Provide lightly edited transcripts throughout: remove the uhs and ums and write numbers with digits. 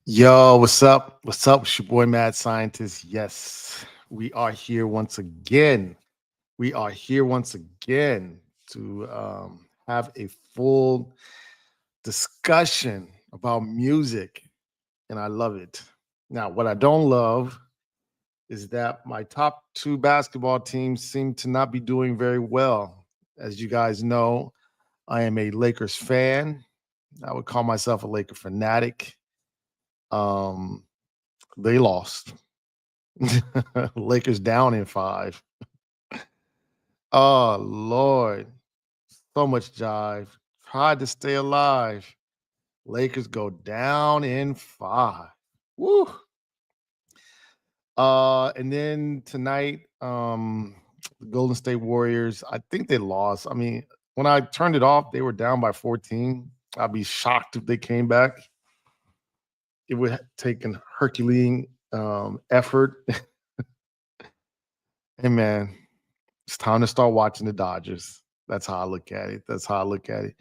Yo, what's up? What's up? It's your boy Mad Scientist. Yes, we are here once again. We are here once again to have a full discussion about music, and I love it. Now, what I don't love is that my top two basketball teams seem to not be doing very well. As you guys know, I am a Lakers fan. I would call myself a Laker fanatic. Um, they lost. Lakers down in five. Oh Lord, so much jive. Tried to stay alive. Lakers go down in five. Woo. And then tonight, the Golden State Warriors. I think they lost. I mean, when I turned it off, they were down by 14. I'd be shocked if they came back. It would take an Herculean effort. Hey man, it's time to start watching the Dodgers. That's how I look at it. That's how I look at it.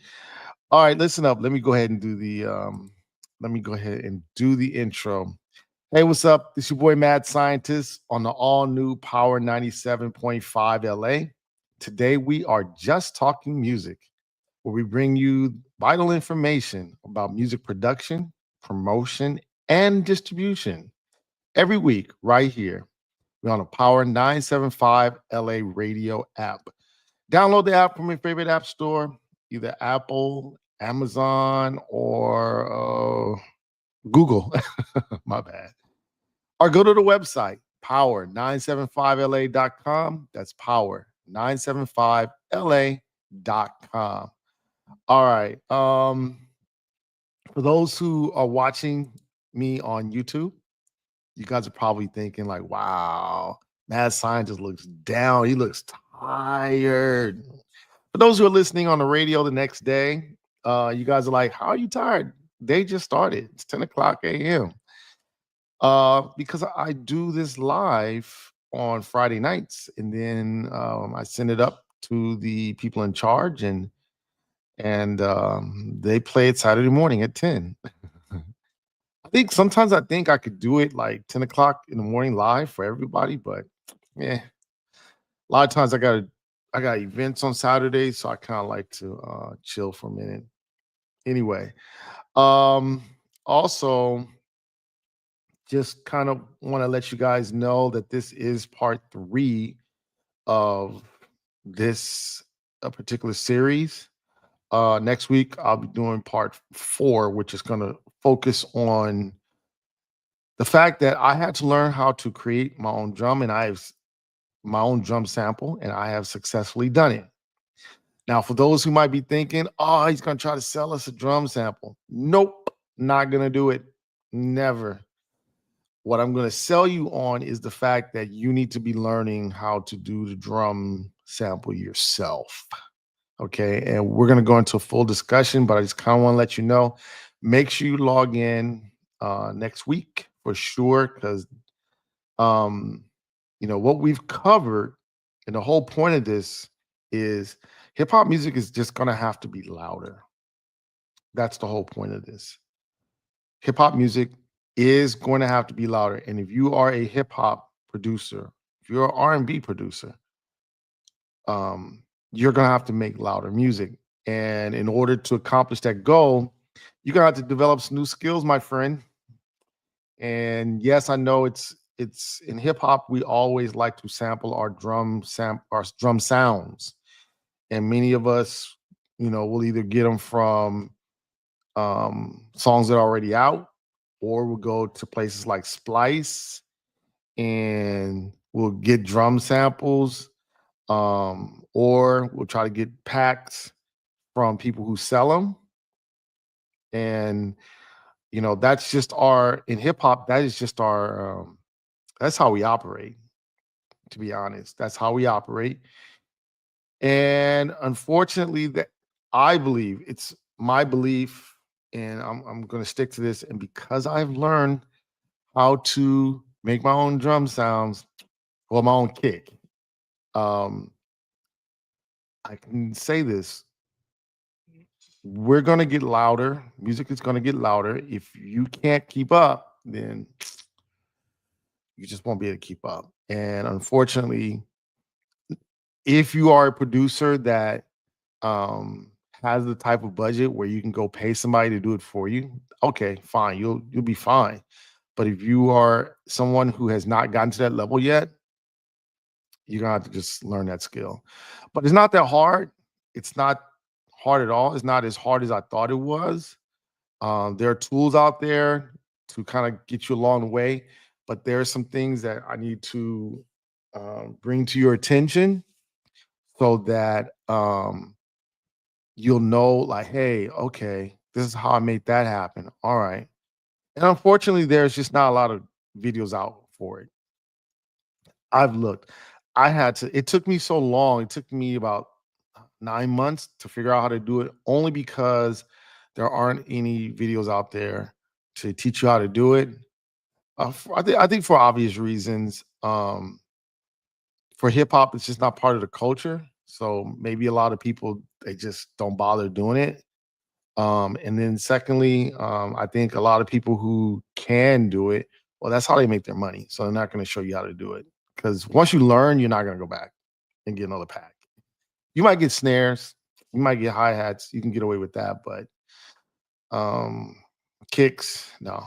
All right, listen up. Let me go ahead and do the intro. Hey, what's up? This your boy Mad Scientist on the all new Power 97.5 LA. Today we are just talking music, where we bring you vital information about music production, promotion, and distribution every week right here. We're on the Power 975 LA radio app. Download the app from your favorite app store, either Apple, Amazon, or Google. My bad. Or go to the website, power975la.com. That's power975la.com. All right. For those who are watching me on YouTube, you guys are probably thinking, like, wow, Mad Scientist looks down. He looks tired. For those who are listening on the radio the next day, you guys are like, how are you tired? They just started. It's 10 o'clock a.m. Because I do this live on Friday nights, and then I send it up to the people in charge, and they play it Saturday morning at 10. I think I could do it like 10 o'clock in the morning live for everybody, but yeah, a lot of times I got events on Saturdays, so I kind of like to chill for a minute. Anyway, um, also just kind of want to let you guys know that this is part three of this particular series. Next week I'll be doing part four, which is going to focus on the fact that I had to learn how to create my own drum, and my own drum sample, and I have successfully done it. Now, for those who might be thinking, oh, he's going to try to sell us a drum sample. Nope, not going to do it. Never. What I'm going to sell you on is the fact that you need to be learning how to do the drum sample yourself. Okay. And we're going to go into a full discussion, but I just kind of want to let you know, make sure you log in next week for sure. Because, um, what we've covered, and the whole point of this is hip hop music is just going to have to be louder. That's the whole point of this. Hip hop music is going to have to be louder. And if you are a hip hop producer, if you're an R&B producer, you're going to have to make louder music. And in order to accomplish that goal, you're going to have to develop some new skills, my friend. And yes, I know it's in hip hop we always like to sample our drum sounds. And many of us, will either get them from songs that are already out, or we'll go to places like Splice and we'll get drum samples, or we'll try to get packs from people who sell them. And that's just our in hip hop. That is just our. That's how we operate. To be honest, that's how we operate. And unfortunately, that I believe it's my belief, and I'm going to stick to this. And because I've learned how to make my own drum sounds, or my own kick, um, I can say this: we're gonna get louder. Music is gonna get louder. If you can't keep up, then you just won't be able to keep up. And unfortunately, if you are a producer that has the type of budget where you can go pay somebody to do it for you, okay, fine, you'll be fine. But if you are someone who has not gotten to that level yet, you're gonna have to just learn that skill. But it's not that hard. It's not hard at all. It's not as hard as I thought it was. There are tools out there to kind of get you along the way, but there are some things that I need to bring to your attention so that you'll know, like, hey, okay, this is how I made that happen. All right. And unfortunately, there's just not a lot of videos out for it. I've looked. It took me so long. It took me about 9 months to figure out how to do it only because there aren't any videos out there to teach you how to do it. I think for obvious reasons. For hip hop, it's just not part of the culture. So maybe a lot of people they just don't bother doing it. And then secondly, I think a lot of people who can do it, well, that's how they make their money. So they're not going to show you how to do it because once you learn, you're not going to go back and get another pack. You might get snares, you might get hi hats, you can get away with that, but um, kicks, no.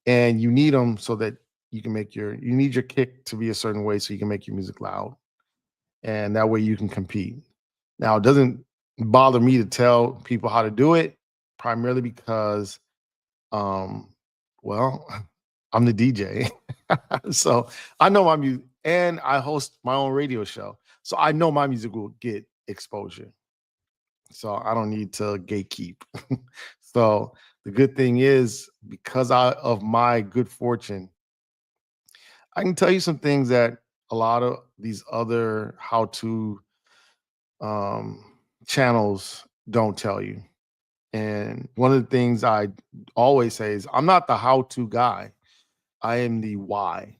And you need them so that you need your kick to be a certain way so you can make your music loud, and that way you can compete. Now, it doesn't bother me to tell people how to do it, primarily because, um, well, I'm the DJ. So I know my music and I host my own radio show. So I know my music will get exposure. So I don't need to gatekeep. So the good thing is because of my good fortune, I can tell you some things that a lot of these other how-to um, channels don't tell you. And one of the things I always say is I'm not the how-to guy. I am the why.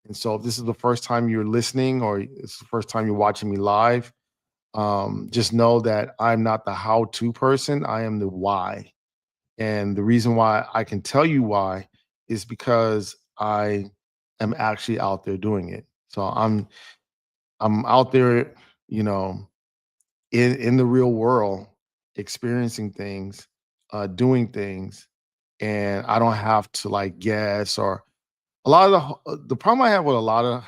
And so if this is the first time you're listening or it's the first time you're watching me live, just know that I'm not the how-to person. I am the why. And the reason why I can tell you why is because I am actually out there doing it. So I'm out there, you know, in the real world, experiencing things, doing things, and I don't have to like guess or a lot of the problem I have with a lot of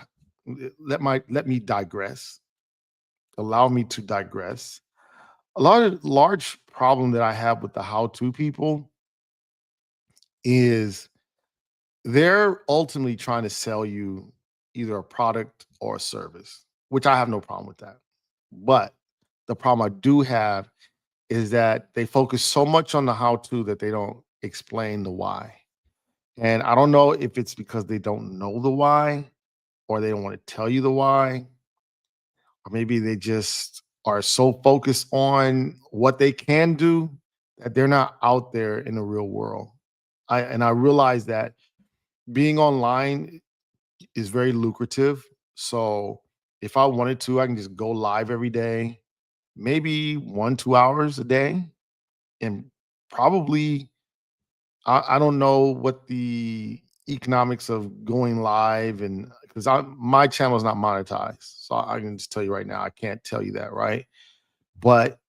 let me digress, allow me to digress. A lot of large problem that I have with the how-to people is they're ultimately trying to sell you either a product or a service, which I have no problem with that. But the problem I do have is that they focus so much on the how to that they don't explain the why. And I don't know if it's because they don't know the why or they don't want to tell you the why, or maybe they just are so focused on what they can do that they're not out there in the real world. I realize that being online is very lucrative. So if I wanted to, I can just go live every day, maybe 1, 2 hours a day, and probably I don't know what the economics of going live and because I my channel is not monetized. So I can just tell you right now, I can't tell you that, right? But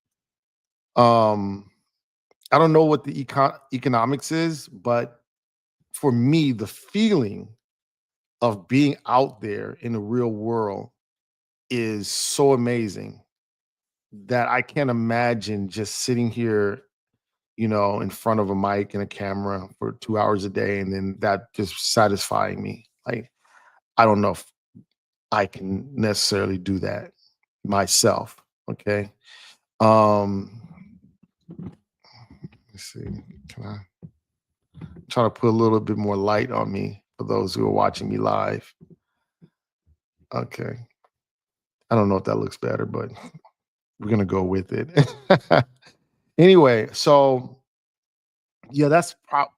um I don't know what the economics is, but for me, the feeling of being out there in the real world is so amazing that I can't imagine just sitting here, in front of a mic and a camera for 2 hours a day and then that just satisfying me. Like, I don't know if I can necessarily do that myself, okay? Um, let's see. Can I try to put a little bit more light on me for those who are watching me live? Okay. I don't know if that looks better, but we're gonna go with it. Anyway, so yeah, that's part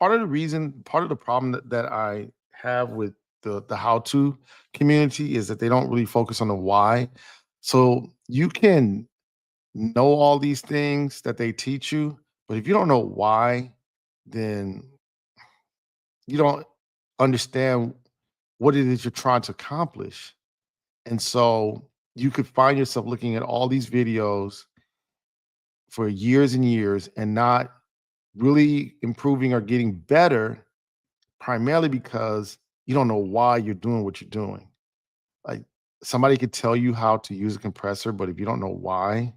of the reason, part of the problem that I have with the how to community is that they don't really focus on the why. So you can know all these things that they teach you, but if you don't know why, then you don't understand what it is you're trying to accomplish. And so you could find yourself looking at all these videos for years and years and not really improving or getting better, primarily because you don't know why you're doing what you're doing. Like, somebody could tell you how to use a compressor, but if you don't know why,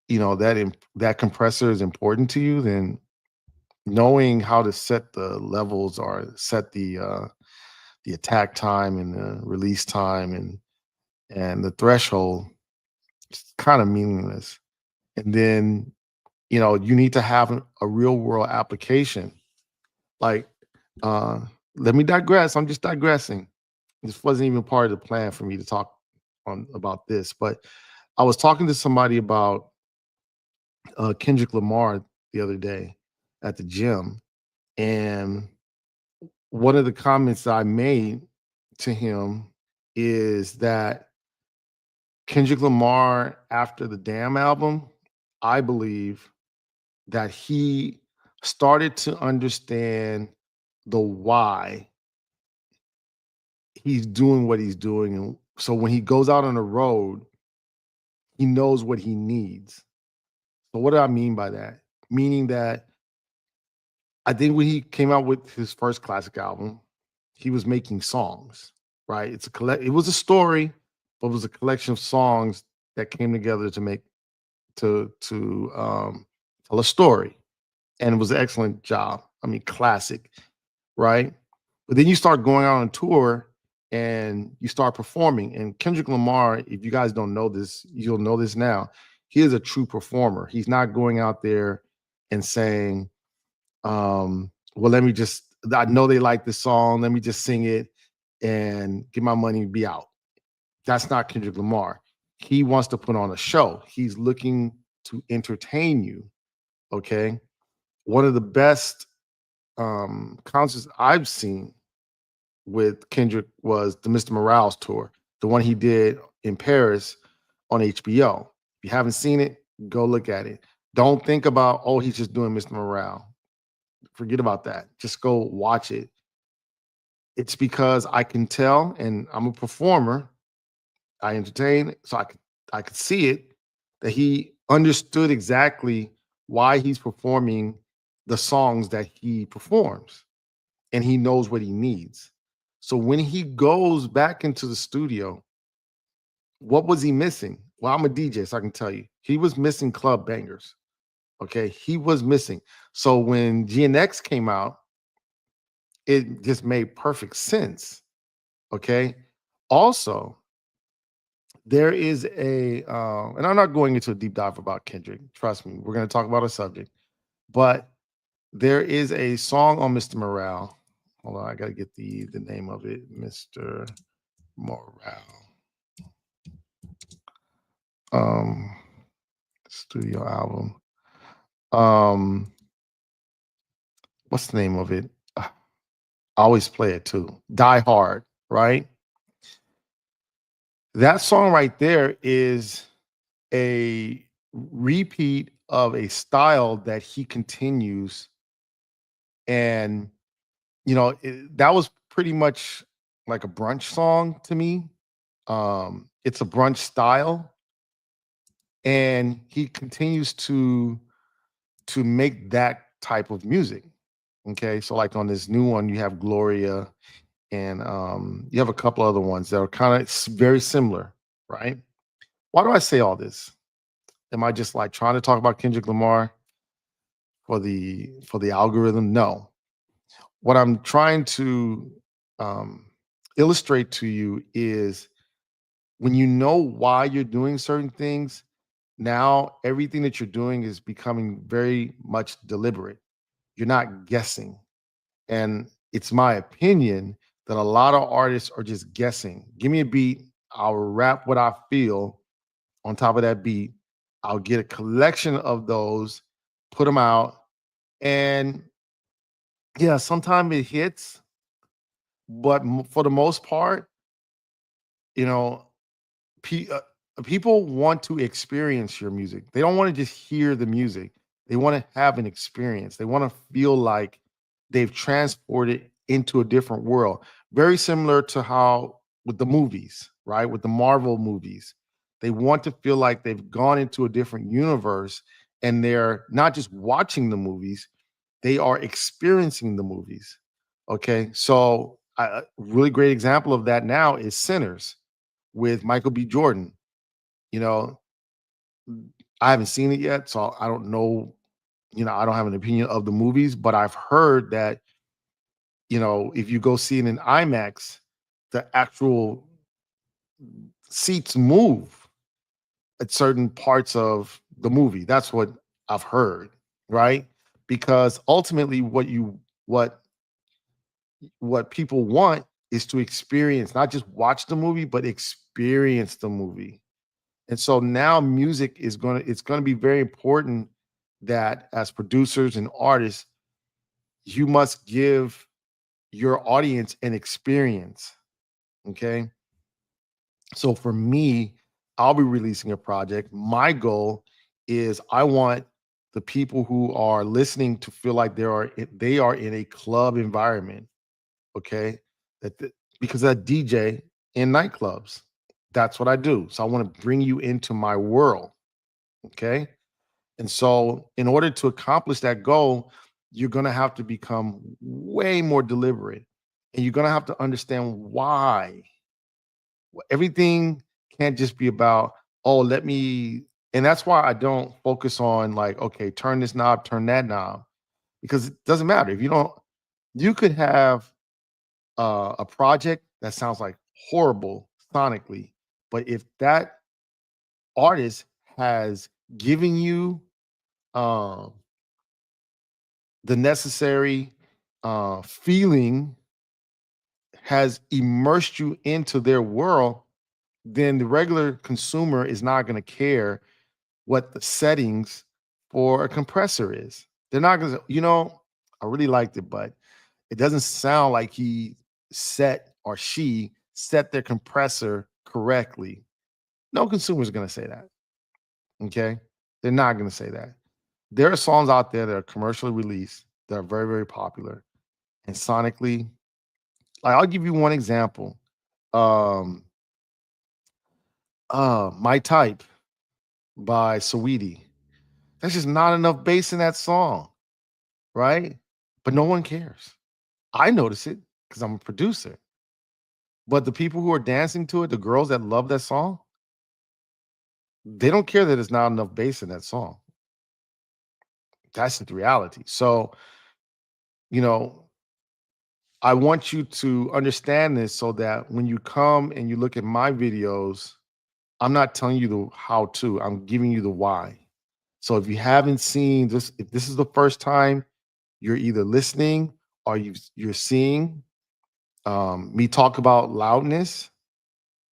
that compressor is important to you, then knowing how to set the levels or set the attack time and the release time and the threshold, it's kind of meaningless. And then, you need to have a real world application. Like, uh, let me digress. I'm just digressing. This wasn't even part of the plan for me to talk on about this, but I was talking to somebody about Kendrick Lamar the other day at the gym, and one of the comments I made to him is that Kendrick Lamar, after the Damn album, I believe that he started to understand the why he's doing what he's doing. And so when he goes out on the road, he knows what he needs. So what do I mean by that? Meaning that I think when he came out with his first classic album, he was making songs, right? It was a story, but it was a collection of songs that came together to make to tell a story. And it was an excellent job. I mean, classic, right? But then you start going out on tour and you start performing. And Kendrick Lamar, if you guys don't know this, you'll know this now. He is a true performer. He's not going out there and saying, well, let me just, I know they like this song. Let me just sing it and get my money and be out. That's not Kendrick Lamar. He wants to put on a show. He's looking to entertain you. Okay. One of the best concerts I've seen with Kendrick was the Mr. Morales tour, the one he did in Paris on HBO. If you haven't seen it, go look at it. Don't think about, oh, he's just doing Mr. Morale. Forget about that. Just go watch it. It's because I can tell, and I'm a performer. I entertain, so I could see it that he understood exactly why he's performing the songs that he performs, and he knows what he needs. So when he goes back into the studio, what was he missing? Well, I'm a DJ, so I can tell you, he was missing club bangers. Okay, he was missing. So when GNX came out, it just made perfect sense. Okay. Also, there is and I'm not going into a deep dive about Kendrick. Trust me, we're going to talk about a subject, but there is a song on Mr. Morale. Hold on, I got to get the name of it, Mr. Morale. Um, studio album. Um, what's the name of it? I always play it too. Die Hard, right? That song right there is a repeat of a style that he continues. And, that was pretty much like a brunch song to me. It's a brunch style. And he continues to make that type of music. Okay. So like on this new one, you have Gloria and you have a couple other ones that are kind of very similar, right? Why do I say all this? Am I just like trying to talk about Kendrick Lamar for the algorithm? No. What I'm trying to um, illustrate to you is when you know why you're doing certain things, now everything that you're doing is becoming very much deliberate. You're not guessing. And it's my opinion that a lot of artists are just guessing. Give me a beat, I'll rap what I feel on top of that beat. I'll get a collection of those, put them out, and yeah, sometimes it hits, but for the most part, you know, People want to experience your music. They don't want to just hear the music. They want to have an experience. They want to feel like they've transported into a different world. Very similar to how with the movies, right? With the Marvel movies, they want to feel like they've gone into a different universe and they're not just watching the movies, they are experiencing the movies. Okay. So, a really great example of that now is Sinners with Michael B. Jordan. You know, I haven't seen it yet, so I don't know. I don't have an opinion of the movies, but I've heard that, if you go see it in IMAX, the actual seats move at certain parts of the movie. That's what I've heard, right? Because ultimately what people want is to experience, not just watch the movie, but experience the movie. And so now music is going to be very important that as producers and artists, you must give your audience an experience. Okay. So for me, I'll be releasing a project. My goal is I want the people who are listening to feel like they are in a club environment. Okay. That because I DJ in nightclubs. That's what I do. So I want to bring you into my world. Okay. And so, in order to accomplish that goal, you're going to have to become way more deliberate and you're going to have to understand why. Everything can't just be about, oh, let me. And that's why I don't focus on, like, okay, turn this knob, turn that knob, because it doesn't matter. If you don't, you could have a project that sounds like horrible sonically, but if that artist has given you um the necessary feeling, has immersed you into their world, then the regular consumer is not going to care what the settings for a compressor is. They're not going to, I really liked it, but it doesn't sound like he set or she set their compressor correctly. No consumer is going to say that. Okay. They're not going to say that. There are songs out there that are commercially released that are very, very popular and sonically. Like, I'll give you one example. Um, My Type by Saweetie. There's just not enough bass in that song, right? But no one cares. I notice it because I'm a producer. But the people who are dancing to it, the girls that love that song, they don't care that there's not enough bass in that song. That's the reality. So, you know, I want you to understand this so that when you come and you look at my videos, I'm not telling you the how to, I'm giving you the why. So if you haven't seen this, if this is the first time you're either listening or you're seeing me talk about loudness,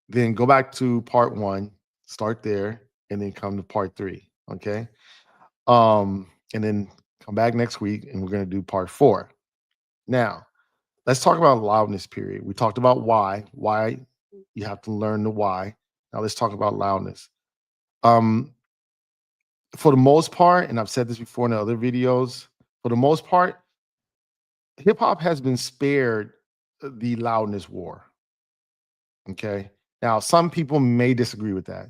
then go back to part one, start there, and then come to part three. Okay. And then come back next week and we're going to do part four. Now, let's talk about loudness, period. We talked about why you have to learn the why. Now let's talk about loudness. Um, for the most part, and I've said this before in other videos, for the most part, hip hop has been spared the loudness war. Okay. Now, some people may disagree with that.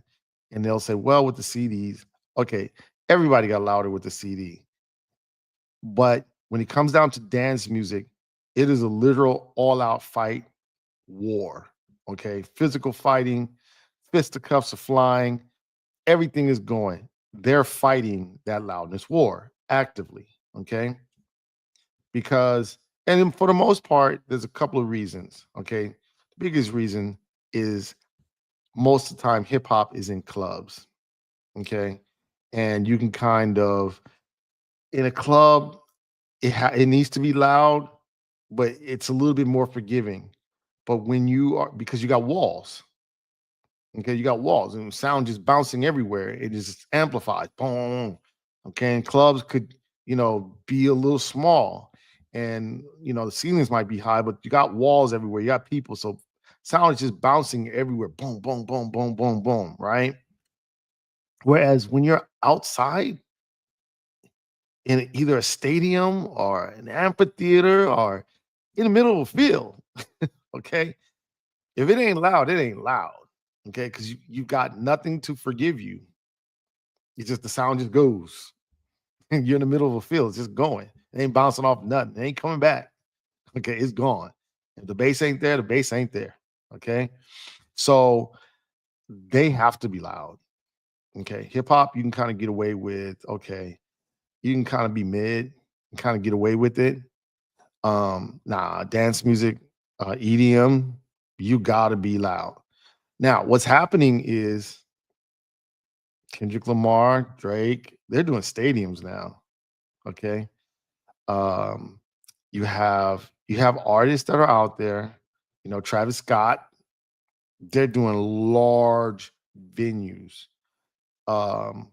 And they'll say, well, with the CDs, okay, everybody got louder with the CD. But when it comes down to dance music, it is a literal all out fight war. Okay. Physical fighting, fisticuffs are flying, everything is going. They're fighting that loudness war actively. Okay. Because, and then for the most part, there's a couple of reasons. Okay. The biggest reason is most of the time hip hop is in clubs. Okay. And you can kind of, in a club, it needs to be loud, but it's a little bit more forgiving. But when you are, because you got walls, okay, you got walls and sound just bouncing everywhere. It just amplifies. Boom. Okay. And clubs could, be a little small. And the ceilings might be high, but you got walls everywhere. You got people. So Sound is just bouncing everywhere. Boom, boom, boom, boom, boom, boom, right? Whereas when you're outside in either a stadium or an amphitheater or in the middle of a field, okay? If it ain't loud, it ain't loud. Okay, because you got nothing to forgive you. It's just the sound just goes. And you're in the middle of a field, it's just going. It ain't bouncing off nothing. It ain't coming back. Okay, it's gone. If the bass ain't there, the bass ain't there. Okay. So they have to be loud. Okay. Hip hop, you can kind of get away with, okay, you can kind of be mid and kind of get away with it. Nah, dance music, EDM, you gotta be loud. Now, what's happening is Kendrick Lamar, Drake, they're doing stadiums now. Okay. Um, you have artists that are out there, Travis Scott, they're doing large venues. Um,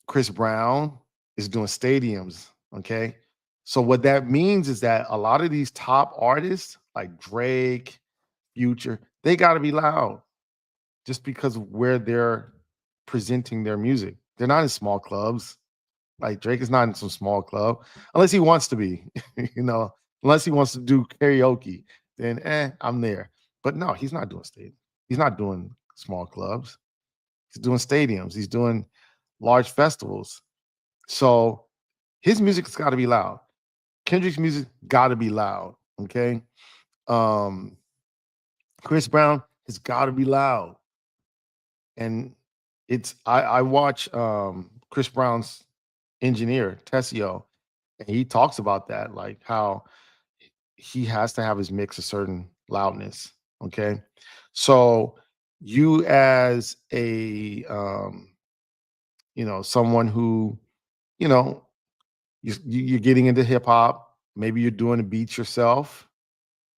Chris Brown is doing stadiums. Okay. So what that means is that a lot of these top artists like Drake, Future, they gotta be loud just because of where they're presenting their music. They're not in small clubs. Like Drake is not in some small club unless he wants to be, you know, unless he wants to do karaoke, then I'm there. But no, he's not doing state. He's not doing small clubs. He's doing stadiums. He's doing large festivals. So his music's got to be loud. Kendrick's music got to be loud. Okay. Um, Chris Brown has got to be loud. And I watch Chris Brown's engineer, Tessio, and he talks about that, like how he has to have his mix a certain loudness. Okay. So you as a someone who, you know, you're getting into hip hop, maybe you're doing the beats yourself,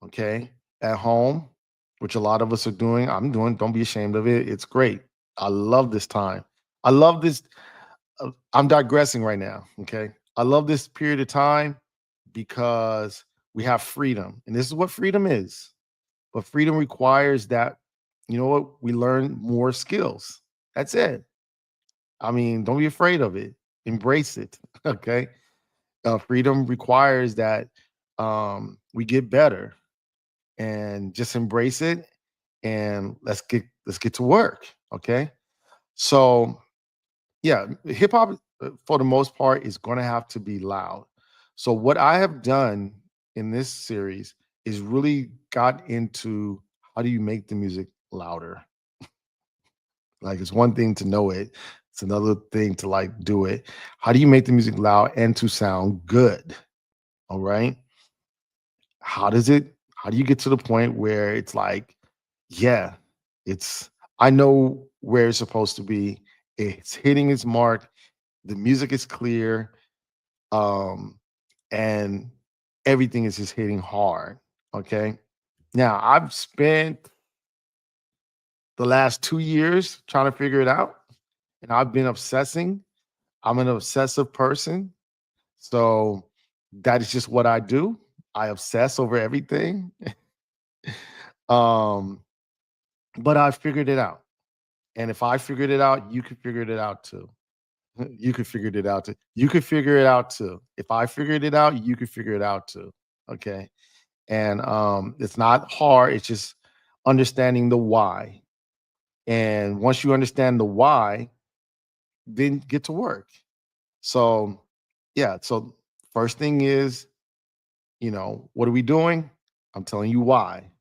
okay, at home, which a lot of us are doing. I'm doing, don't be ashamed of it. It's great. I love this time. I love this. I'm digressing right now. Okay. I love this period of time because we have freedom. And this is what freedom is. But freedom requires that, you know what, we learn more skills. That's it. I mean, don't be afraid of it. Embrace it. Okay. Freedom requires that we get better and just embrace it and let's get to work. Okay. So yeah, hip hop for the most part is going to have to be loud. So what I have done in this series is really got into how do you make the music louder? Like it's one thing to know it, it's another thing to like do it. How do you make the music loud and to sound good? All right. How do you get to the point where it's like, yeah, it's I know where it's supposed to be. It's hitting its mark. The music is clear. Um, and everything is just hitting hard. Okay. Now I've spent the last 2 years trying to figure it out, and I've been obsessing. I'm an obsessive person. So that is just what I do. I obsess over everything. um, but I figured it out. And if I figured it out, you could figure it out too. You could figure it out too. You could figure it out too. If I figured it out, you could figure it out too. Okay. And it's not hard, it's just understanding the why. And once you understand the why, then get to work. So, yeah. So, first thing is, what are we doing? I'm telling you why.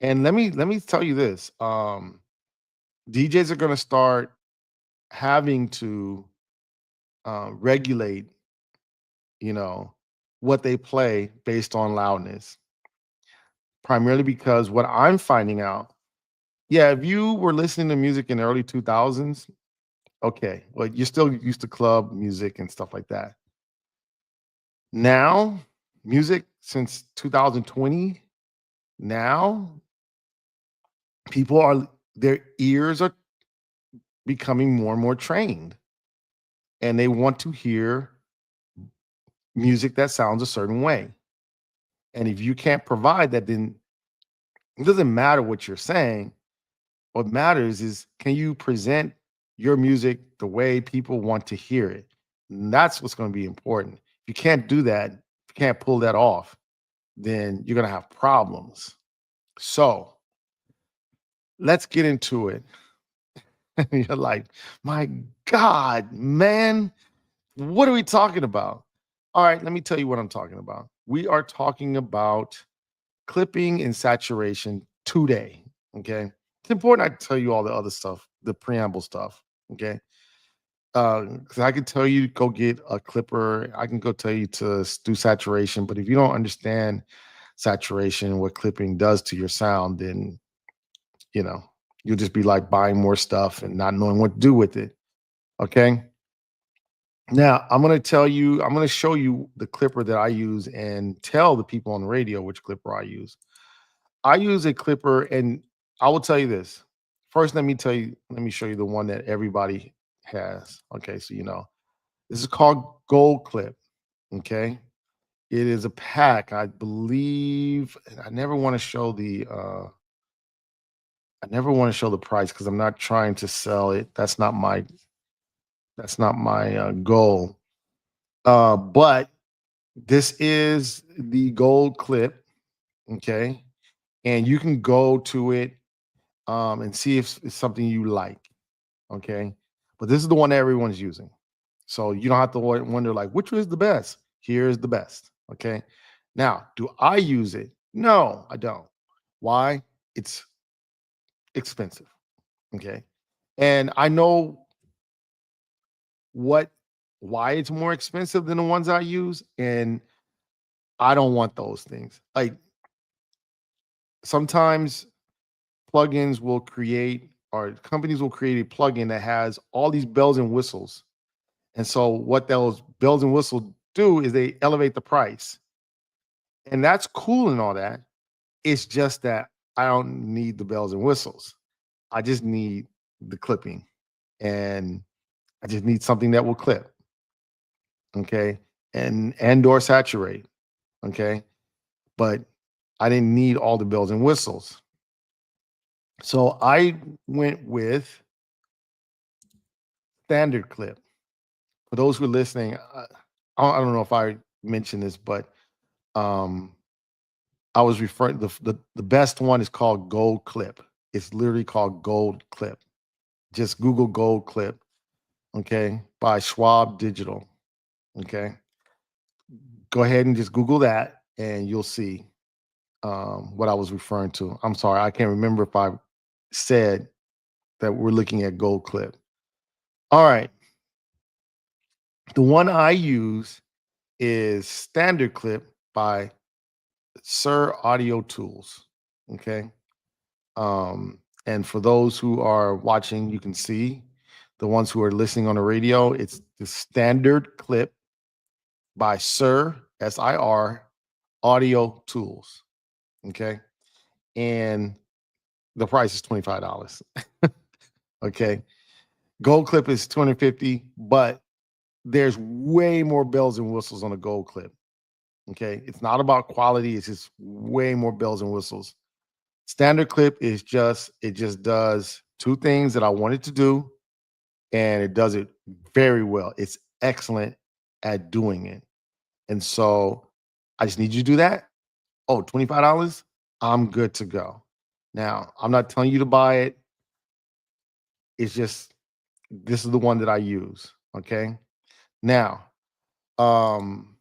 And let me tell you this. DJs are going to start having to regulate, you know, what they play based on loudness. Primarily because what I'm finding out, yeah, if you were listening to music in the early 2000s, okay, well, you're still used to club music and stuff like that. Now, music since 2020, now people are their ears are becoming more and more trained and they want to hear music that sounds a certain way. And if you can't provide that, then It doesn't matter what you're saying. What matters is, can you present your music the way people want to hear it? And that's what's going to be important. If you can't do that, if you can't pull that off, then you're going to have problems. So let's get into it. And you're like, my God, man, what are we talking about? All right, let me tell you what I'm talking about. We are talking about clipping and saturation today. Okay. It's important I tell you all the other stuff, the preamble stuff. Okay. Because I can tell you go get a clipper. I can go tell you to do saturation, but if you don't understand saturation, what clipping does to your sound, then you know you'll just be like buying more stuff and not knowing what to do with it. Okay. Now I'm gonna show you the clipper that I use and tell the people on the radio which clipper I use. I use a clipper, and I will tell you this. First, let me show you the one that everybody has. Okay, so this is called Gold Clip. Okay. It is a pack, I believe. And I never want to show the price because I'm not trying to sell it. That's not my goal. But this is the Gold Clip. Okay. And you can go to it and see if it's something you like. Okay. But this is the one that everyone's using. So you don't have to wonder, like, which is the best? Here's the best. Okay. Now, do I use it? No, I don't. Why? It's expensive. Okay. And I know what why it's more expensive than the ones I use. And I don't want those things. Like sometimes plugins will create or companies will create a plugin that has all these bells and whistles. And so what those bells and whistles do is they elevate the price. And that's cool and all that. It's just that I don't need the bells and whistles. I just need the clipping. And I just need something that will clip. Okay. And or saturate. Okay. But I didn't need all the bells and whistles. So I went with standard clip. For those who are listening, I don't know if I mentioned this, but um, I was referring the best one is called Gold Clip. It's literally called Gold Clip. Just Google Gold Clip, okay, by Schwab Digital. Okay. Go ahead and just Google that and you'll see what I was referring to. I'm sorry, I can't remember if I said that we're looking at Gold Clip. All right. The one I use is Standard Clip by Sir Audio Tools. Okay. And for those who are watching, you can see the ones who are listening on the radio, it's the Standard Clip by Sir SIR Audio Tools. Okay. And the price is $25. Okay. Gold Clip is 250, but there's way more bells and whistles on a Gold Clip. Okay. It's not about quality, it's just way more bells and whistles. Standard Clip it just does two things that I wanted to do, and it does it very well. It's excellent at doing it. And so I just need you to do that. Oh, $25. I'm good to go. Now, I'm not telling you to buy it. It's just this is the one that I use. Okay. Now, um,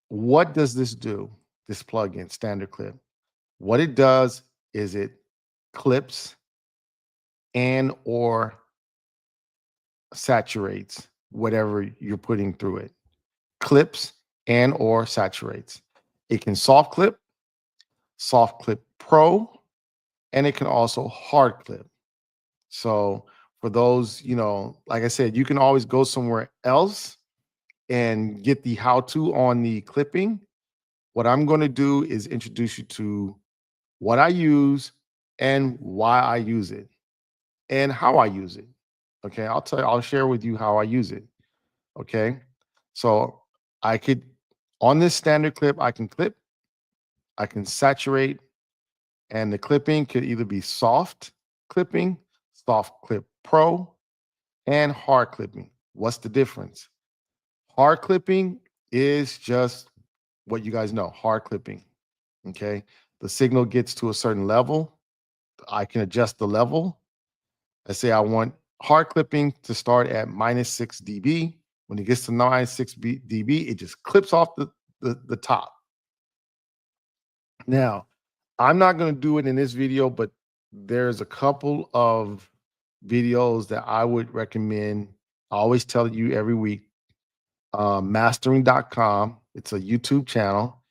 what does this do? This plugin, Standard Clip. What it does is it clips and or saturates whatever you're putting through it. Clips and or saturates. It can soft clip pro, and it can also hard clip. So for those, like I said, you can always go somewhere else and get the how to on the clipping. What I'm going to do is introduce you to what I use and why I use it and how I use it. Okay. I'll share with you how I use it. Okay. So I could, on this standard clip, I can clip, I can saturate, And the clipping could either be soft clipping, soft clip pro, and hard clipping. What's the difference? Hard clipping is just what you guys know, hard clipping. Okay. The signal gets to a certain level. I can adjust the level. Let's say I want hard clipping to start at -6 dB. When it gets to -6 dB, it just clips off the top. Now, I'm not going to do it in this video, but there's a couple of videos that I would recommend. I always tell you every week, mastering.com. It's a YouTube channel,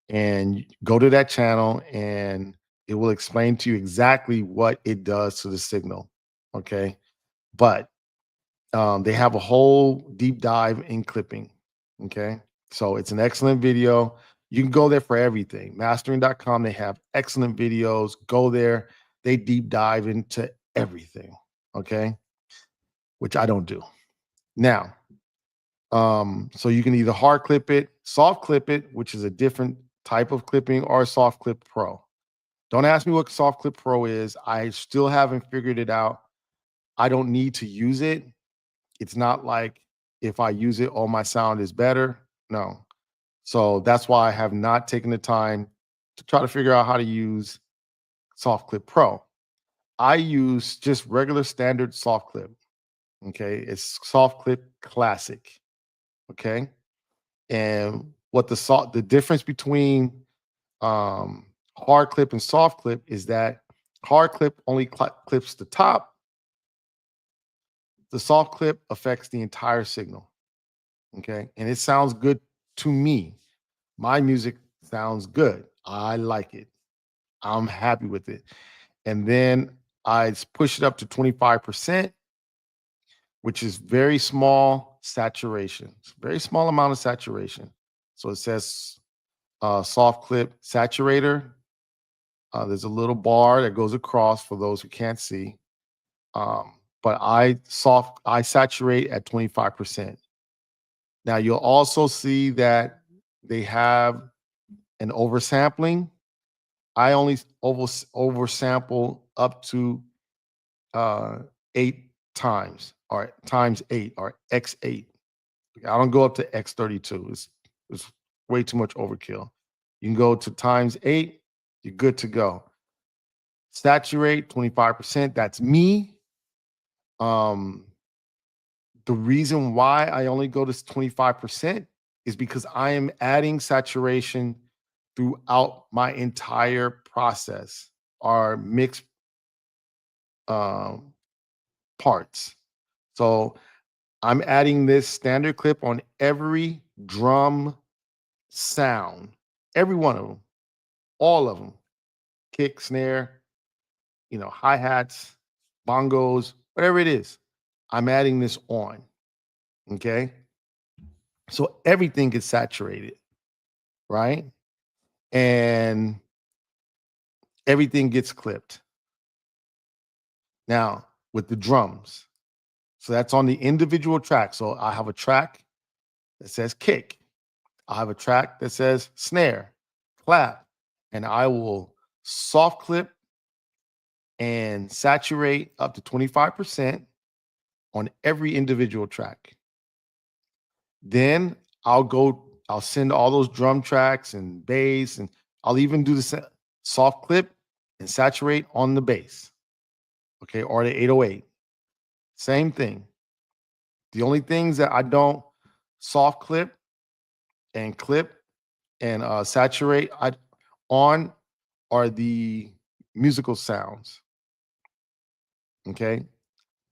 and go to that channel and it will explain to you exactly what it does to the signal. Okay. But they have a whole deep dive in clipping. Okay. So it's an excellent video. You can go there for everything. Mastering.com, they have excellent videos. Go there. They deep dive into everything. Okay. Which I don't do. Now, so you can either hard clip it, soft clip it, which is a different type of clipping, or soft clip pro. Don't ask me what soft clip pro is. I still haven't figured it out. I don't need to use it. It's not like if I use it, all my sound is better. No. So that's why I have not taken the time to try to figure out how to use Soft Clip Pro. I use just regular standard soft clip. Okay. It's soft clip classic. Okay. And what the difference between hard clip and soft clip is that hard clip only clips the top. The soft clip affects the entire signal. Okay. And it sounds good to me. My music sounds good. I like it. I'm happy with it. And then I push it up to 25%, which is very small saturation. It's a very small amount of saturation. So it says soft clip saturator. There's a little bar that goes across for those who can't see. But I saturate at 25%. Now you'll also see that they have an oversampling. I only oversample up to 8 times, or times 8, or x8. I don't go up to x32. It's way too much overkill. You can go to times 8, you're good to go. Saturate 25%. That's me. Um, the reason why I only go to 25% is because I am adding saturation throughout my entire process, or mix um, parts. So I'm adding this standard clip on every drum sound, every one of them, all of them, kick, snare, hi-hats, bongos, whatever it is. I'm adding this on. Okay. So everything gets saturated, right? And everything gets clipped. Now, with the drums, so that's on the individual track. So I have a track that says kick. I have a track that says snare, clap, and I will soft clip and saturate up to 25% on every individual track. Then I'll send all those drum tracks and bass, and I'll even do the soft clip and saturate on the bass. Okay, or the 808. Same thing. The only things that I don't soft clip and saturate on are the musical sounds. Okay,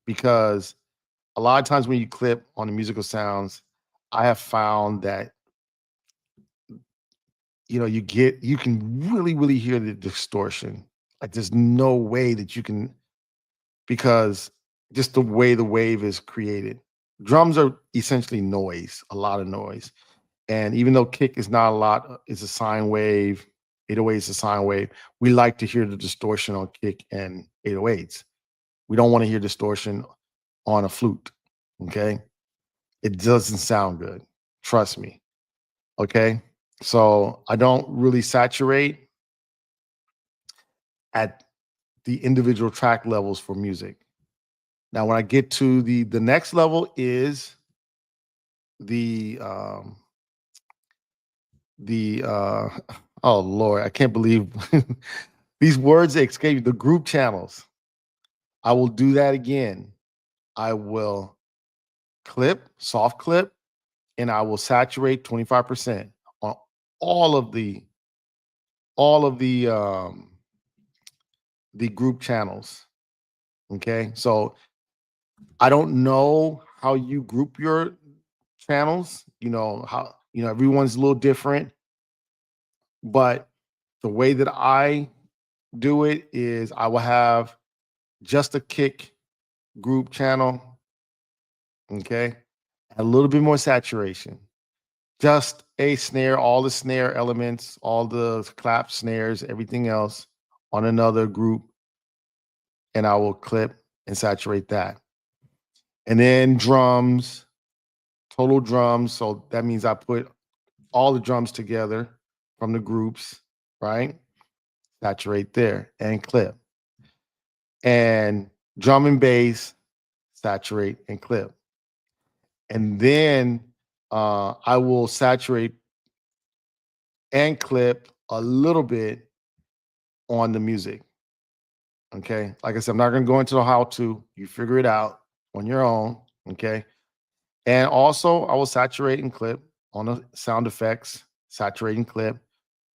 because a lot of times when you clip on the musical sounds, I have found that you can really hear the distortion. Like there's no way that you can, because just the way the wave is created. Drums are essentially noise, a lot of noise. And even though kick is not a lot, it's a sine wave, 808 is a sine wave, we like to hear the distortion on kick and 808s. We don't want to hear distortion on a flute. Okay. It doesn't sound good. Trust me. Okay. So I don't really saturate. at the individual track levels for music. Now, when I get to the next level is the the oh Lord, I can't believe these words escape you. The group channels. I will do that again. I will clip, soft clip, and I will saturate 25% on all of the all of the group channels. Okay. So I don't know how you group your channels, how everyone's a little different, but the way that I do it is I will have just a kick group channel, okay? A little bit more saturation. Just a snare, all the snare elements, all the clap snares, everything else on another group, and I will clip and saturate that. And then drums, total drums. So that means I put all the drums together from the groups, right? Saturate there and clip. And drum and bass, saturate and clip. And then I will saturate and clip a little bit on the music. Okay. Like I said, I'm not going to go into the how to, you figure it out on your own. Okay. And also, I will saturate and clip on the sound effects, saturate and clip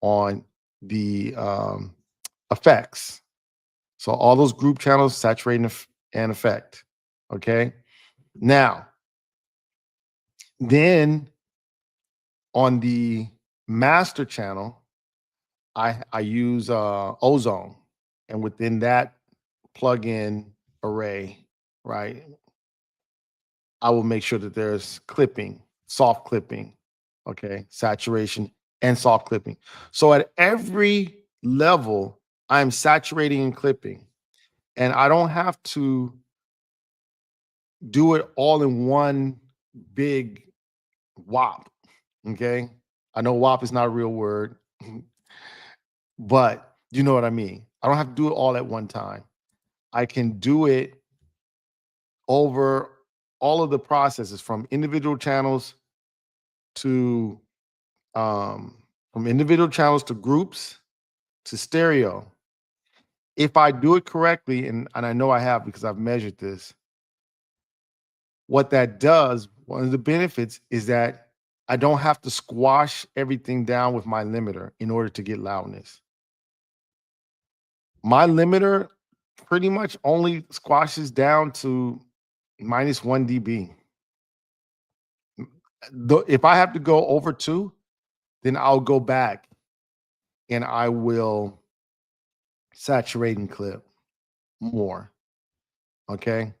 on the effects. So all those group channels, saturate and effect. Okay. Now, then on the master channel, I use Ozone, and within that plugin array, right, I will make sure that there's clipping, soft clipping, okay, saturation and soft clipping. So at every level, I'm saturating and clipping, and I don't have to do it all in one big whop. Okay. I know WAP is not a real word, but you know what I mean. I don't have to do it all at one time. I can do it over all of the processes from individual channels to from individual channels to groups to stereo. If I do it correctly, and I know I have because I've measured this, what that does, one of the benefits is that I don't have to squash everything down with my limiter in order to get loudness. My limiter pretty much only squashes down to -1 dB. If I have to go over 2, then I'll go back and I will saturate and clip more, okay?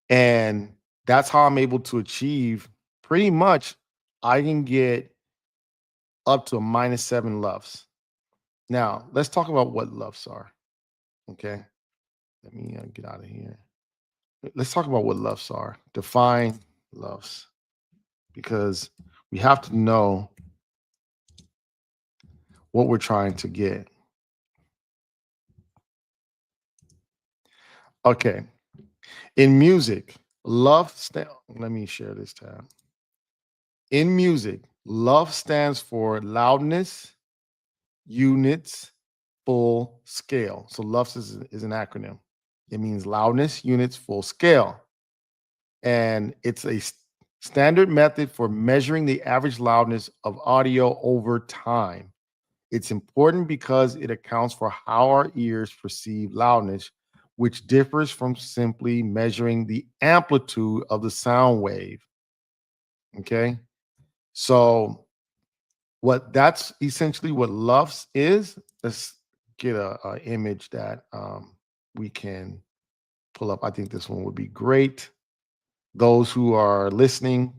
And that's how I'm able to achieve pretty much I can get up to a -7 LUFS. Now, let's talk about what LUFS are, okay? Let me get out of here. Let's talk about what LUFS are. Define LUFS because we have to know what we're trying to get. Okay. In music, let me share this tab. In music, LUFS stands for loudness, units, full scale. So LUFS is an acronym. It means loudness, units, full scale. And it's a standard method for measuring the average loudness of audio over time. It's important because it accounts for how our ears perceive loudness, which differs from simply measuring the amplitude of the sound wave. Okay. So, what that's essentially what LUFS is. Let's get a image that we can pull up. I think this one would be great. Those who are listening,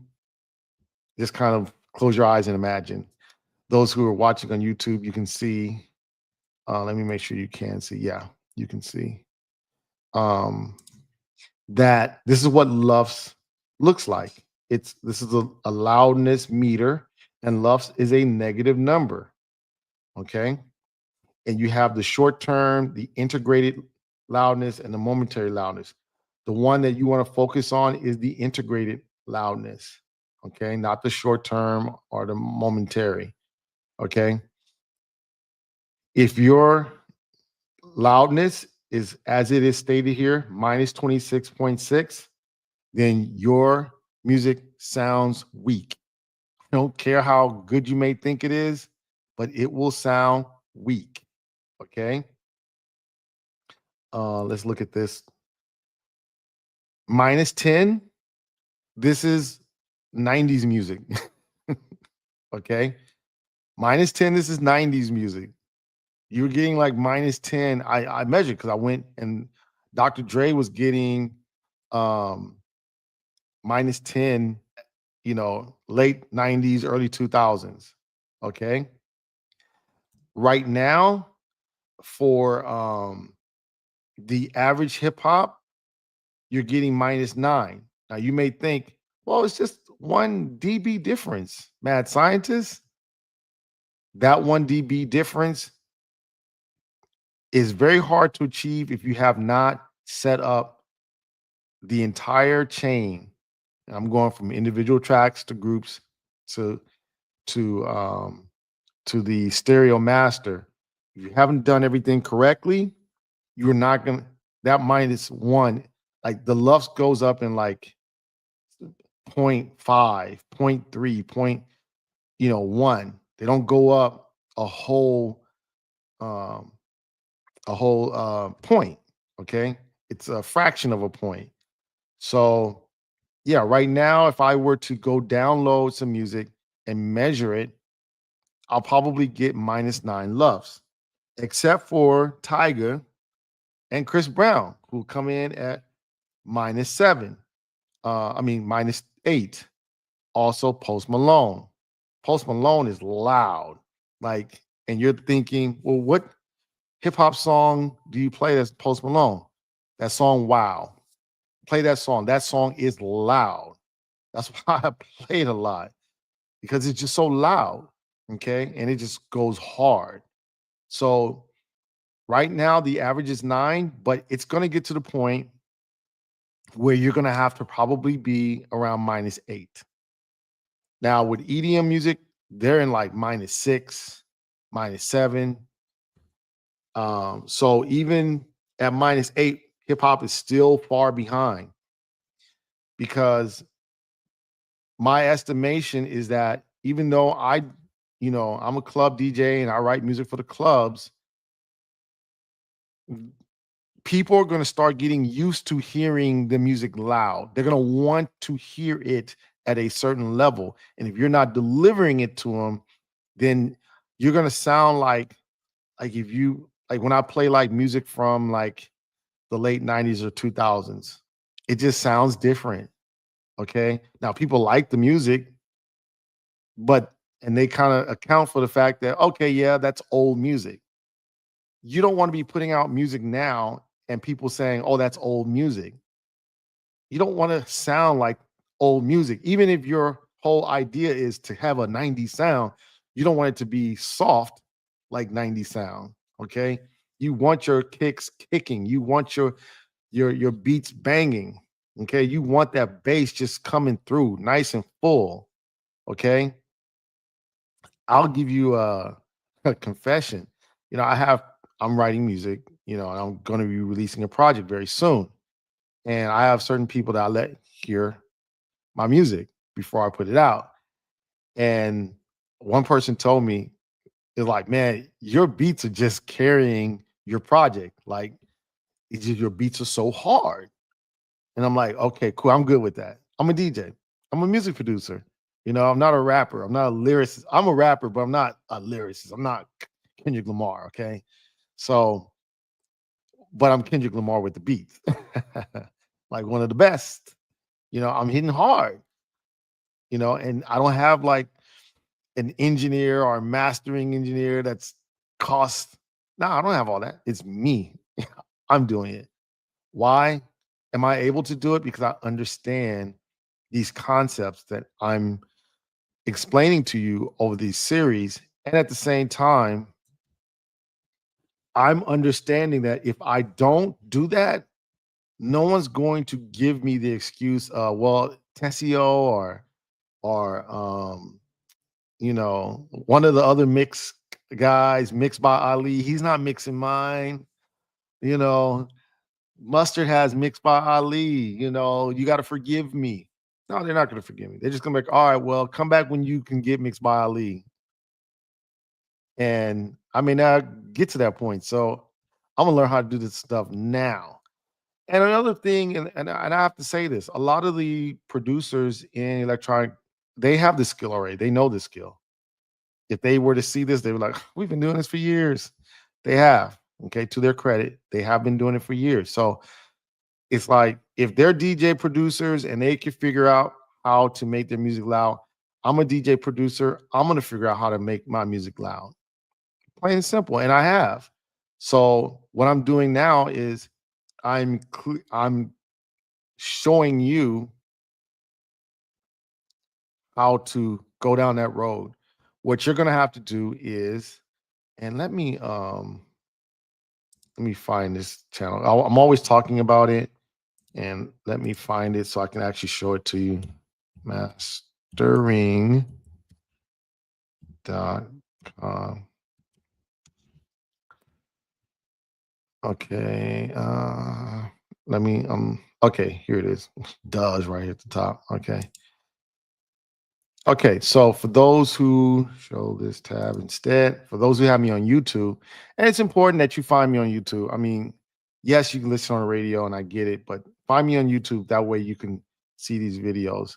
just kind of close your eyes and imagine. Those who are watching on YouTube, you can see. Let me make sure you can see. Yeah, you can see that this is what LUFS looks like. This is a loudness meter, and LUFS is a negative number. Okay, and you have the short term, the integrated loudness, and the momentary loudness. The one that you want to focus on is the integrated loudness, okay, not the short term or the momentary, okay. If your loudness is as it is stated here, minus 26.6, then your music sounds weak. I don't care how good you may think it is, but it will sound weak. Okay. Let's look at this. Minus 10, this is 90s music. Okay. Minus 10, this is 90s music. You're getting like minus 10. I measured because I went and Dr. Dre was getting um minus 10, late 90s, early 2000s. Okay. Right now, for the average hip hop, you're getting minus 9. Now you may think, well, it's just 1 dB difference. Mad scientist, that 1 dB difference is very hard to achieve if you have not set up the entire chain. And I'm going from individual tracks to groups to to um to the stereo master. If you haven't done everything correctly, you're not gonna that minus 1, like the lux goes up in like point 0.5, point 0.3, 1. They don't go up a whole um point. Okay. It's a fraction of a point. So yeah, right now, if I were to go download some music and measure it, I'll probably get minus 9 loves, except for Tiger and Chris Brown, who come in at minus 7. Minus 8. Also, Post Malone. Post Malone is loud. Like, and you're thinking, well, what hip hop song do you play that's Post Malone? That song, Wow. Play that song. That song is loud. That's why I play it a lot because it's just so loud. Okay. And it just goes hard. So right now, the average is 9, but it's going to get to the point where you're going to have to probably be around minus 8. Now, with EDM music, they're in like minus 6, minus 7. So even at minus 8, hip hop is still far behind because my estimation is that even though I'm a club DJ and I write music for the clubs, people are going to start getting used to hearing the music loud. They're going to want to hear it at a certain level. And if you're not delivering it to them, then you're going to sound like if you like when I play like music from like the late 90s or 2000s, it just sounds different. Okay. Now people like the music, but and they kind of account for the fact that okay, yeah, that's old music. You don't want to be putting out music now and people saying, "Oh, that's old music." You don't want to sound like old music. Even if your whole idea is to have a 90s sound, you don't want it to be soft like 90s sound, okay? You want your kicks kicking. You want your beats banging, okay? You want that bass just coming through nice and full, okay? I'll give you a confession. I'm writing music, and I'm going to be releasing a project very soon. And I have certain people that I let hear my music before I put it out. And one person told me, is like, man, your beats are just carrying your project. Like, it's just your beats are so hard. And I'm like, okay, cool. I'm good with that. I'm a DJ. I'm a music producer. I'm not a rapper. I'm not a lyricist. I'm a rapper, but I'm not a lyricist. I'm not Kendrick Lamar. Okay. So, but I'm Kendrick Lamar with the beats. Like one of the best. I'm hitting hard, and I don't have like an engineer or a mastering engineer that's cost. No, I don't have all that. It's me. I'm doing it. Why am I able to do it? Because I understand these concepts that I'm explaining to you over these series. And at the same time, I'm understanding that if I don't do that, no one's going to give me the excuse, well, Tessio or one of the other mix guys, mixed by Ali, he's not mixing mine. You know, Mustard has mixed by Ali. You got to forgive me. No, they're not going to forgive me. They're just going to be like, all right, well, come back when you can get mixed by Ali. And I may not get to that point. So I'm gonna learn how to do this stuff now. And another thing, and I have to say this, a lot of the producers in electronic, they have the skill already. They know the skill. If they were to see this, they were like, we've been doing this for years. They have. Okay, to their credit, they have been doing it for years. So it's like if they're DJ producers and they can figure out how to make their music loud, I'm a DJ producer. I'm gonna figure out how to make my music loud. Plain and simple, and I have. So what I'm doing now is I'm showing you how to go down that road. What you're gonna have to do is, and let me find this channel. I'm always talking about it, and let me find it so I can actually show it to you. Mastering dot com. Okay. Let me okay, here it is. Does right at the top. Okay. Okay, so for those who show this tab instead, for those who have me on YouTube, and it's important that you find me on YouTube. I mean, yes, you can listen on the radio and I get it, but find me on YouTube. That way you can see these videos.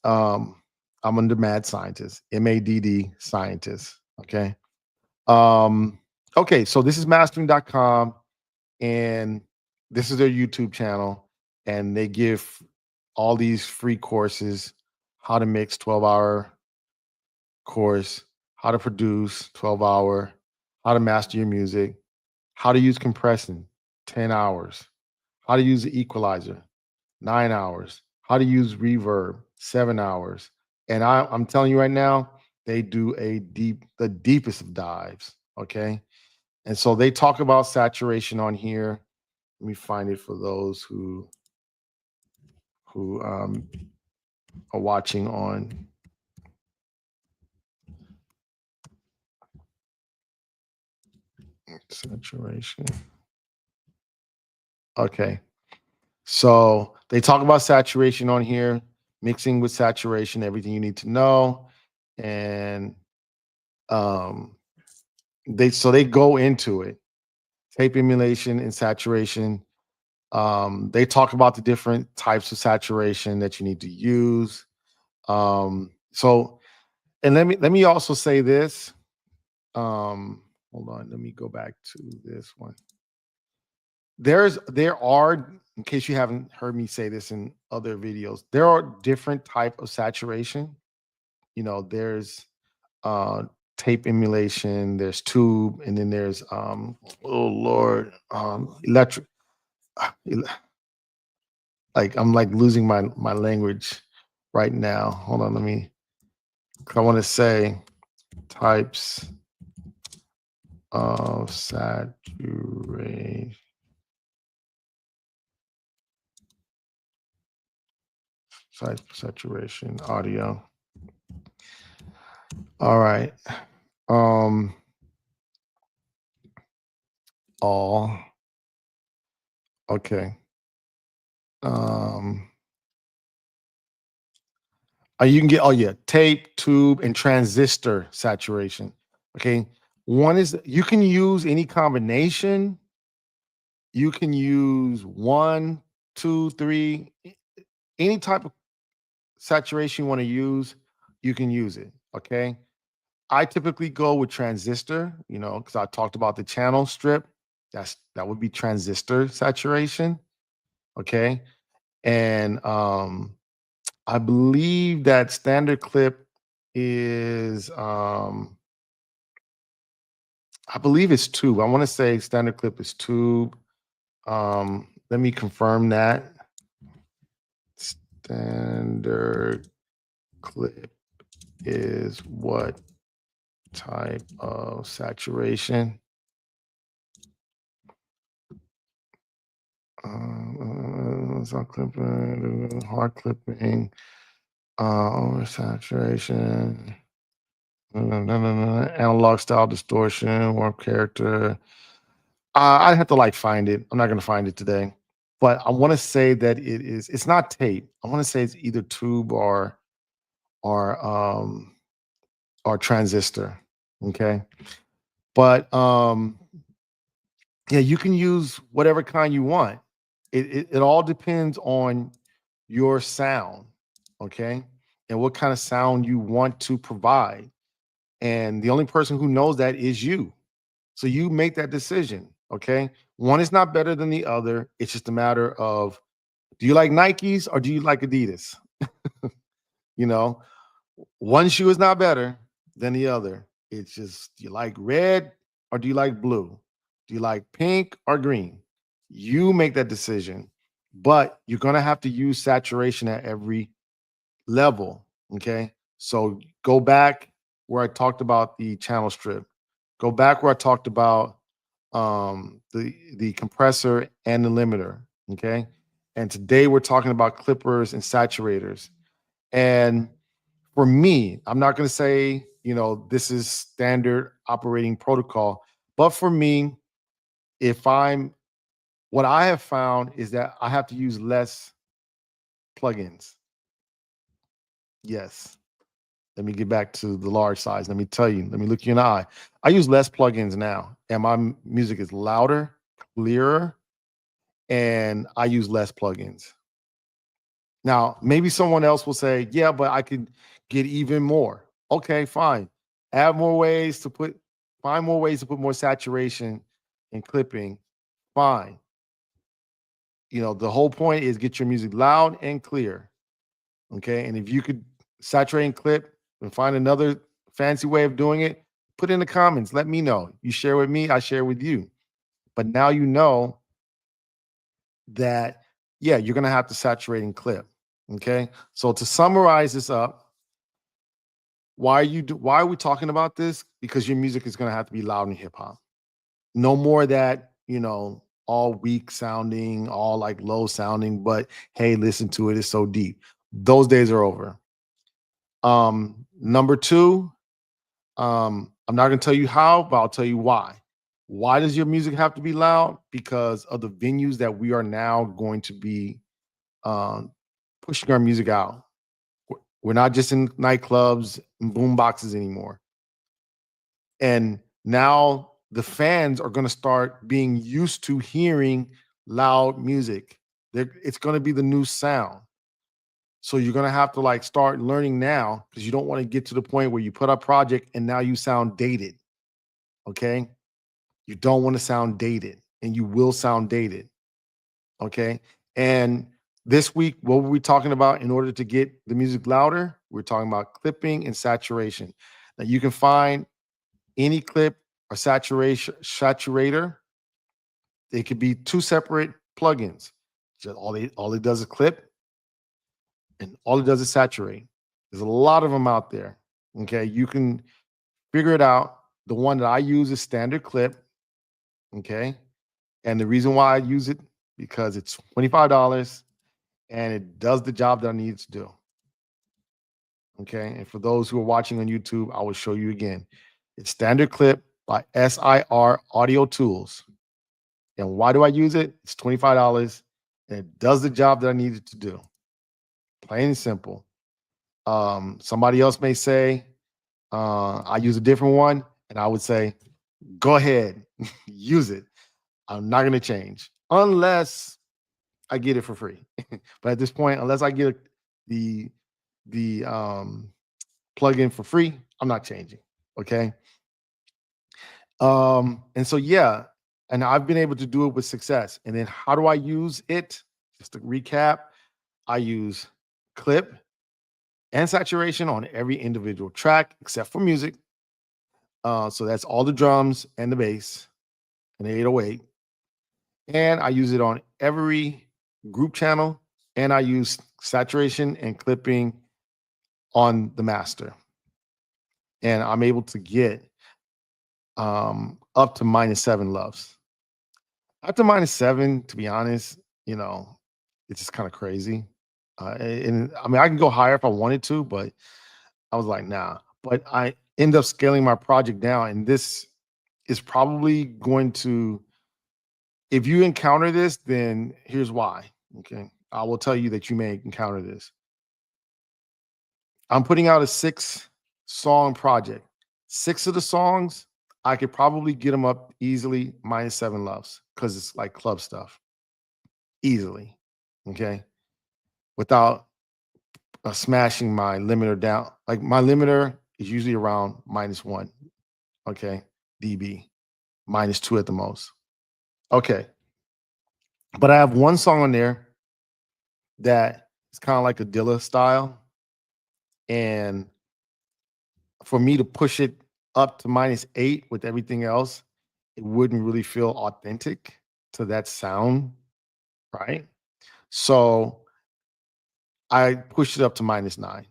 Um, I'm under Mad Scientist, MADD Scientist. Okay. Um, okay, so this is mastering.com and this is their YouTube channel, and they give all these free courses: how to mix 12-hour course, how to produce 12-hour, how to master your music, how to use compression 10 hours, how to use the equalizer 9 hours, how to use reverb 7 hours. And I'm telling you right now, they do the deepest of dives. Okay. And so they talk about saturation on here. Let me find it for those who are watching on saturation. Okay. So they talk about saturation on here, mixing with saturation, everything you need to know. And um they go into it. Tape emulation and saturation. They talk about the different types of saturation that you need to use. So and let me also say this. Um, hold on, let me go back to this one. There are, in case you haven't heard me say this in other videos, there are different type of saturation. There's uh tape emulation, there's tube, and then there's oh Lord, electric. ele- like I'm like losing my language right now. Hold on, I want to say types of saturation audio. All right. Um all okay. Um you can get, oh yeah, tape, tube, and transistor saturation. Okay. One is you can use any combination. You can use one, two, three, any type of saturation you want to use, you can use it. Okay. I typically go with transistor, because I talked about the channel strip. That would be transistor saturation. Okay. And I believe that standard clip is I believe it's tube. I want to say standard clip is tube. Let me confirm that. Standard clip is what type of saturation? Sound clipping, hard clipping, oversaturation, analog style distortion, warp character. I'd have to like find it. I'm not gonna find it today, but I want to say that it's not tape. I want to say it's either tube or or transistor. Okay, but yeah, you can use whatever kind you want. It all depends on your sound, okay, and what kind of sound you want to provide. And the only person who knows that is you. So you make that decision, okay? One is not better than the other. It's just a matter of, do you like Nikes or do you like Adidas? You know, one shoe is not better than the other. It's just, do you like red or do you like blue? Do you like pink or green? You make that decision, but you're going to have to use saturation at every level. Okay. So go back where I talked about the channel strip. Go back where I talked about the compressor and the limiter. Okay. And today we're talking about clippers and saturators. And for me, I'm not going to say, this is standard operating protocol, but for me, if I'm what I have found is that I have to use less plugins. Yes. Let me get back to the large size. Let me tell you, let me look you in the eye. I use less plugins now, and my music is louder, clearer, and I use less plugins. Now, maybe someone else will say, yeah, but I could get even more. Okay, fine. Add more ways to put, find more ways to put more saturation and clipping. Fine. The whole point is get your music loud and clear. Okay. And if you could saturate and clip and find another fancy way of doing it, put in the comments. Let me know. You share with me, I share with you. But now you know that, yeah, you're going to have to saturate and clip. Okay. So to summarize this up, why are we talking about this? Because your music is going to have to be loud in hip hop. No more that, all weak sounding, all like low sounding, but hey, listen to it. It's so deep. Those days are over. Number two, I'm not going to tell you how, but I'll tell you why. Why does your music have to be loud? Because of the venues that we are now going to be um, pushing our music out. We're not just in nightclubs and boom boxes anymore. And now the fans are going to start being used to hearing loud music. It's going to be the new sound. So you're going to have to like start learning now because you don't want to get to the point where you put a project and now you sound dated. Okay. You don't want to sound dated and you will sound dated. Okay. And this week, what were we talking about in order to get the music louder? We're talking about clipping and saturation. Now you can find any clip or saturator. It could be two separate plugins. Just all it does is clip and all it does is saturate. There's a lot of them out there. Okay. You can figure it out. The one that I use is standard clip. Okay. And the reason why I use it because it's $25 and it does the job that I need it to do. Okay. And for those who are watching on YouTube, I will show you again. It's standard clip by SIR Audio Tools. And why do I use it? It's $25 and it does the job that I need it to do. Plain and simple. Somebody else may say, I use a different one, and I would say, go ahead, use it. I'm not going to change unless I get it for free. But at this point, unless I get the plugin for free, I'm not changing. Okay. And so yeah, and I've been able to do it with success. And then how do I use it? Just to recap, I use clip and saturation on every individual track except for music. So that's all the drums and the bass and the 808. And I use it on every group channel. And I use saturation and clipping on the master. And I'm able to get up to -7 loves. Up to -7, to be honest, you know, it's just kind of crazy. And I mean, I can go higher if I wanted to, but I was like, nah. But I end up scaling my project down, and this is probably going to, if you encounter this, then here's why. Okay. I will tell you that you may encounter this. I'm putting out a 6-song project. 6 of the songs, I could probably get them up easily minus 7 loves because it's like club stuff easily. Okay. Without smashing my limiter down. Like my limiter is usually around -1. Okay. dB, -2 at the most. Okay. But I have one song on there that is kind of like a Dilla style. And for me to push it up to -8 with everything else, it wouldn't really feel authentic to that sound, right? So I pushed it up to -9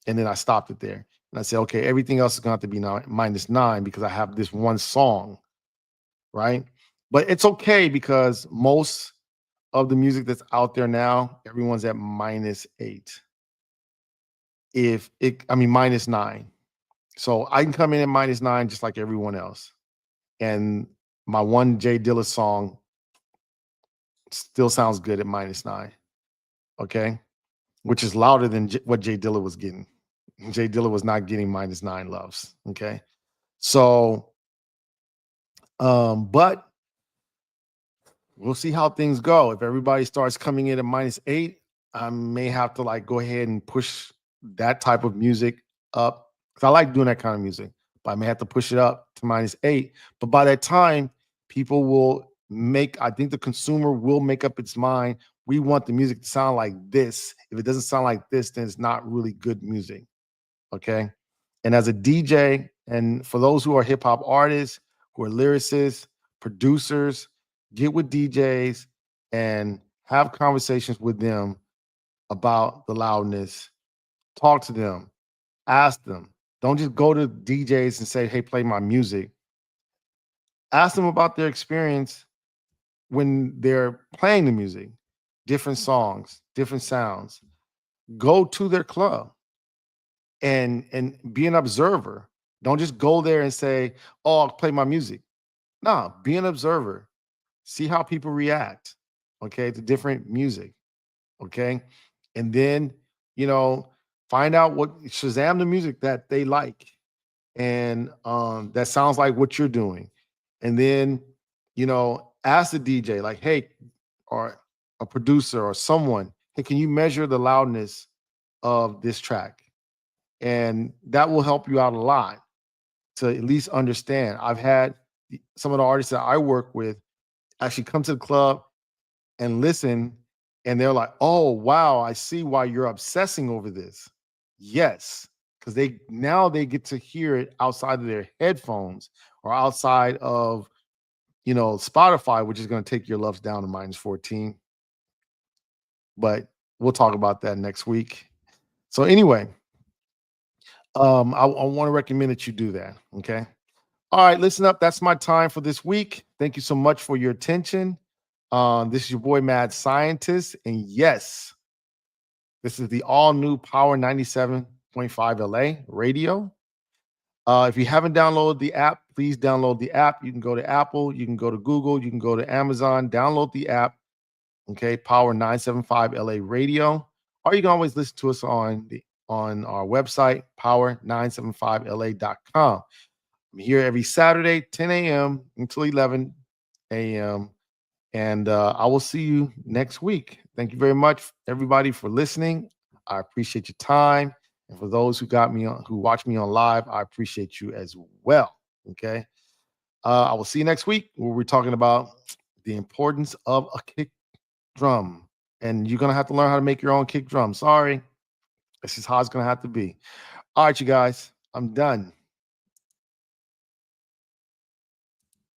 and then I stopped it there. And I said, okay, everything else is going to have to be now -9 because I have this one song, right? But it's okay because most of the music that's out there now, everyone's at -8. If it, I mean, -9. So I can come in at -9 just like everyone else. And my one Jay Dilla song still sounds good at -9. Okay. Which is louder than what Jay Dilla was getting. Jay Dilla was not getting -9 loves. Okay. So, but we'll see how things go. If everybody starts coming in at -8, I may have to like go ahead and push that type of music up because I like doing that kind of music. But I may have to push it up to -8. But by that time, people will make. I think the consumer will make up its mind. We want the music to sound like this. If it doesn't sound like this, then it's not really good music. Okay. And as a DJ, and for those who are hip hop artists, who are lyricists, producers, get with DJs and have conversations with them about the loudness. Talk to them, ask them. Don't just go to DJs and say, hey, play my music. Ask them about their experience when they're playing the music, different songs, different sounds. Go to their club and be an observer. Don't just go there and say, "Oh, I'll play my music." No, be an observer. See how people react, okay, to different music, okay? And then, you know, find out what Shazam the music that they like and that sounds like what you're doing. And then, ask the DJ like, "Hey," or a producer or someone, "Hey, can you measure the loudness of this track?" And that will help you out a lot to at least understand. I've had some of the artists that I work with actually come to the club and listen, and they're like, "Oh, wow, I see why you're obsessing over this." Yes, because they get to hear it outside of their headphones or outside of Spotify, which is going to take your loves down to -14. But we'll talk about that next week. So anyway, I want to recommend that you do that. Okay. All right, listen up. That's my time for this week. Thank you so much for your attention. This is your boy Mad Scientist, and yes, this is the all new Power 97.5 LA radio. If you haven't downloaded the app, please download the app. You can go to Apple, you can go to Google, you can go to Amazon, download the app. Okay, Power 975 LA radio. Or you can always listen to us on our website, power975la.com. I'm here every Saturday, 10 a.m. until 11 a.m. And I will see you next week. Thank you very much, everybody, for listening. I appreciate your time. And for those who watch me on live, I appreciate you as well. Okay. I will see you next week where we're talking about the importance of a kick drum. And you're going to have to learn how to make your own kick drum. Sorry. This is how it's going to have to be. All right, you guys, I'm done.